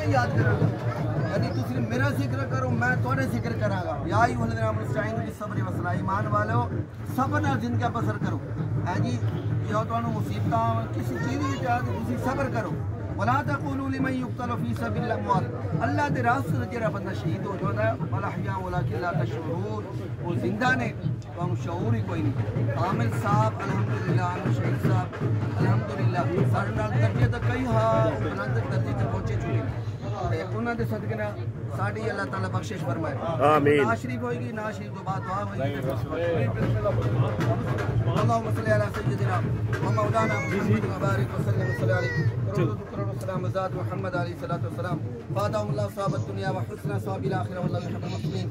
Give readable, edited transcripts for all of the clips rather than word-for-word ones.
याद करांगा यानी तुम सिर्फ मेरा जिक्र करो मैं थोड़े जिक्र करांगा या सब्र वसला ईमान वालो सब्र नाल जिंदगी बसर करो है जी जो तुहानू मुसीबत किसी चीज़ की तुम सब्र करो वला तक़ूलू लिमन युक़्तलु फ़ी सबिलिल्लाह अमवात अल्लाह दे रास्ते ते जेड़ा बंदा शहीद हो जाता है वल अहया वलाकिन ला तशऊरून वो जिंदा ने तुहानू शऊर ही कोई नहीं। आमिर साहब अल्हम्दुलिल्लाह शहीद साहब अल्हम्दुलिल्लाह साडे नाल दर्जे तक कई बुलंद दर्जे तक पहुंचे चुके ते उन्हां दे सदके ना साडी अल्लाह ताला बख्शिश फरमाए आमीन। ना शरीफ होएगी ना शरीफ तो बात दुआ होएगी अल्लाहुम्मा सल्ली अला सय्यिदिना व मौलाना मुहम्मद व बारिक व सल्लिम अलैहि करोड़ों सलाम ज़ात मुहम्मद अलैहि सल्लतु व सलाम फादाहुल्लाह सवाबत दुनिया व हुस्न सवाबिल आखिरह वल्लाहु युहिब्बुल मुहसिनीन।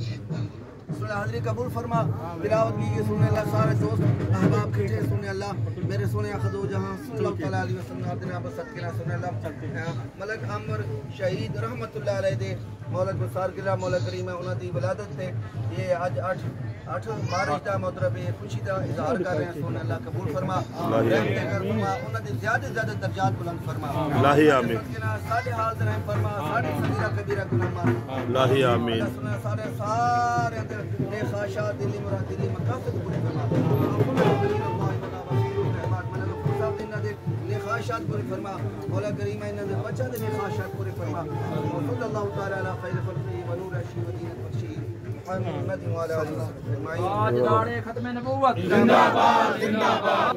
हाज़िरी कबूल फरमा तिलावत कीजिए सुने अल्लाह सारे दोस्त अहबाब खींचे सुने अल्लाह मेरे सोने खदो जहां सल्लल्लाहु अलैहि वसल्लम बसतकिना सुने अल्लाह मलक अमर शहीद रहमतुल्लाह अलैहि दे मौला गुसार गिरा मौला करीम उन्हां दी विलादत ते ये आज 8 मार्च दा मतलब ये खुशी दा इजहार कर रहे हैं सुने अल्लाह कबूल फरमा रहम कर फरमा उन्हां दे ज्यादा दर्जात बुलंद फरमा अल्लाह आमीन सारे हाल रहम फरमा सारे सगीरा कबीरा गुनाह माफ अल्लाह आमीन सारे सारे ने ख्वाहिशात दिली मुराद दिली मकासद पूरे फरमा ने ख्वाहिशात पूरी फरमा मौला करीम इन्हां दे बच्चा दे ने ख्वाहिशात पूरे फरमा सल्लल्लाहु तआला अला खैर खल्क़ी व नूर अशी व दीन बख्शी मुहम्मद व अला आलिहि व सल्लम। आज दाढ़े खत्म नबूवत जिंदाबाद जिंदाबाद।